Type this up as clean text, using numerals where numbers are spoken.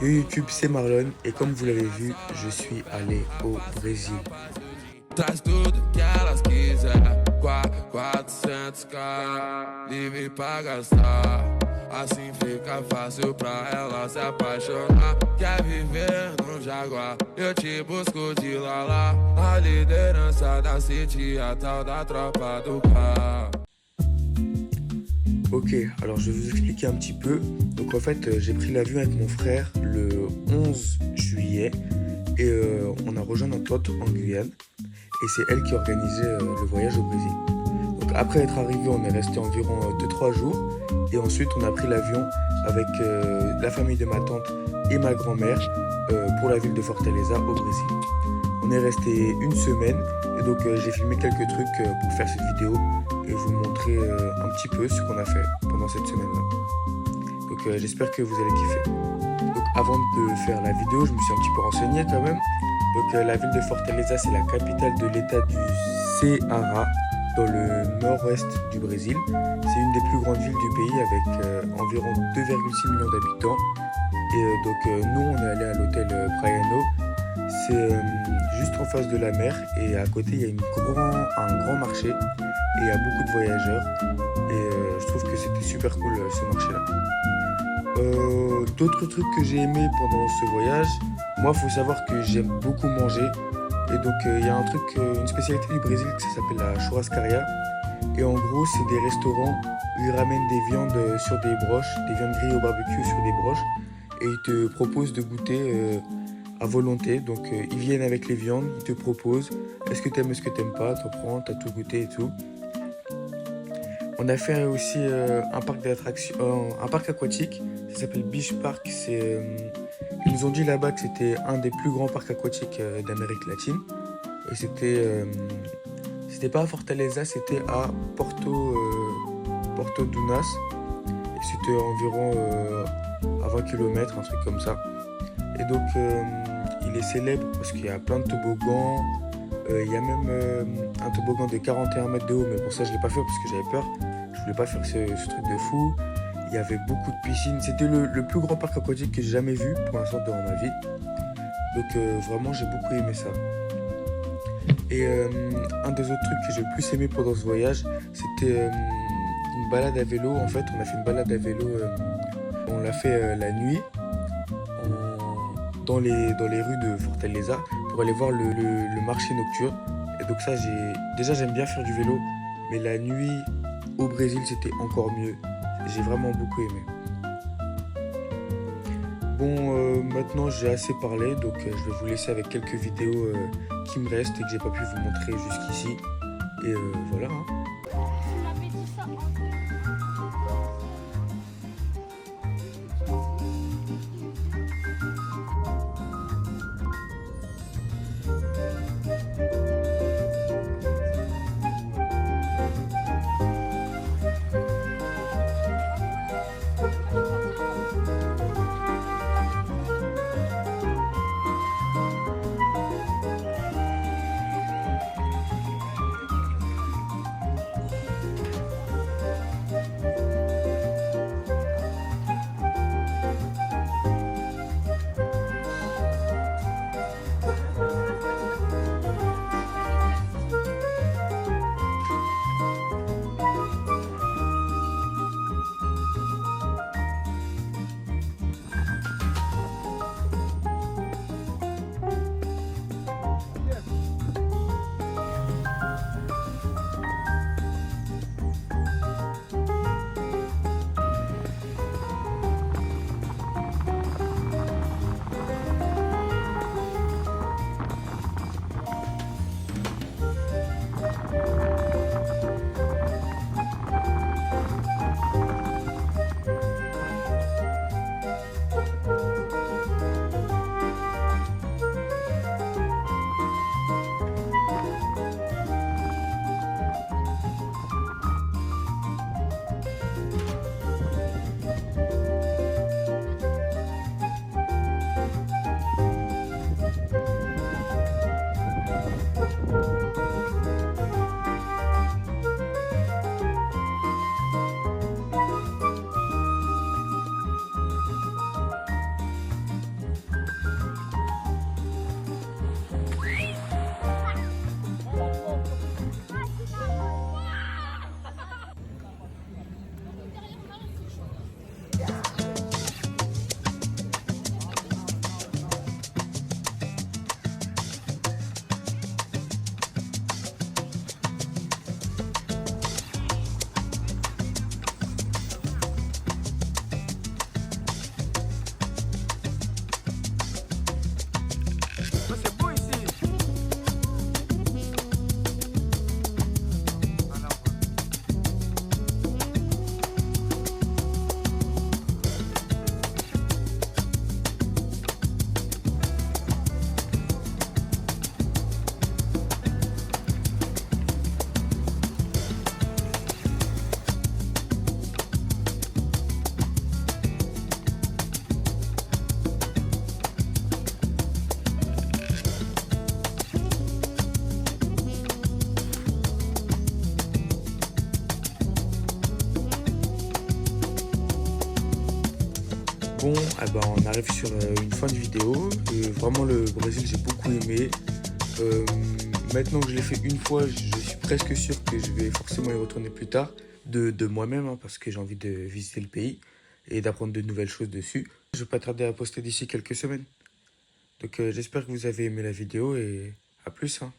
Yo YouTube, c'est Marlon et comme vous l'avez vu, je suis allé au Brésil. Traz tudo que elas quiser, 400k, livre pra gastar. Assim fica fácil pra ela se apaixonar. Quer viver no Jaguar, eu te busco de lá. A liderança da city, a tal da tropa do carro. Ok, alors je vais vous expliquer un petit peu. Donc en fait, j'ai pris l'avion avec mon frère le 11 juillet et on a rejoint notre pote en Guyane. Et c'est elle qui organisait le voyage au Brésil. Donc après être arrivé, on est resté environ 2-3 jours. Et ensuite, on a pris l'avion avec la famille de ma tante et ma grand-mère pour la ville de Fortaleza au Brésil. On est resté une semaine et donc j'ai filmé quelques trucs pour faire cette vidéo et vous montrer un petit peu ce qu'on a fait pendant cette semaine-là. Donc j'espère que vous allez kiffer. Donc avant de faire la vidéo, je me suis un petit peu renseigné quand même. Donc la ville de Fortaleza, c'est la capitale de l'état du Ceará, dans le nord-ouest du Brésil. C'est une des plus grandes villes du pays avec environ 2,6 millions d'habitants. Et donc nous, on est allé à l'hôtel Praiano. C'est juste en face de la mer et à côté, il y a un grand marché et il y a beaucoup de voyageurs. Et je trouve que c'était super cool ce marché-là. D'autres trucs que j'ai aimé pendant ce voyage, moi il faut savoir que j'aime beaucoup manger et donc il y a un truc, une spécialité du Brésil qui s'appelle la churrascaria et en gros c'est des restaurants où ils ramènent des viandes sur des broches, des viandes grillées au barbecue sur des broches et ils te proposent de goûter à volonté. Donc ils viennent avec les viandes, ils te proposent est-ce que t'aimes, est-ce que t'aimes pas, t'en prends, t'as tout goûté et tout. On a fait aussi un parc d'attractions, un parc aquatique, ça s'appelle Beach Park. Ils nous ont dit là-bas que c'était un des plus grands parcs aquatiques d'Amérique latine. Et c'était pas à Fortaleza, c'était à Porto Dunas. Et c'était environ à 20 km, un truc comme ça. Et donc il est célèbre parce qu'il y a plein de toboggans. Il y a même un toboggan de 41 mètres de haut, mais pour ça je l'ai pas fait parce que j'avais peur. Je voulais pas faire ce truc de fou. Il y avait beaucoup de piscines. C'était le plus grand parc aquatique que j'ai jamais vu pour l'instant dans ma vie. Donc vraiment j'ai beaucoup aimé ça. Et un des autres trucs que j'ai le plus aimé pendant ce voyage, c'était une balade à vélo. En fait, on a fait une balade à vélo. On l'a fait la nuit dans les rues de Fortaleza pour aller voir le marché nocturne. Et donc ça, j'aime bien faire du vélo, mais la nuit au Brésil, c'était encore mieux. J'ai vraiment beaucoup aimé. Bon, maintenant j'ai assez parlé, donc je vais vous laisser avec quelques vidéos qui me restent et que j'ai pas pu vous montrer jusqu'ici. Et voilà. Bon, eh ben, on arrive sur une fin de vidéo. Vraiment, le Brésil, j'ai beaucoup aimé. Maintenant que je l'ai fait une fois, je suis presque sûr que je vais forcément y retourner plus tard, de moi-même, hein, parce que j'ai envie de visiter le pays et d'apprendre de nouvelles choses dessus. Je vais pas tarder à poster d'ici quelques semaines. Donc j'espère que vous avez aimé la vidéo et à plus, hein.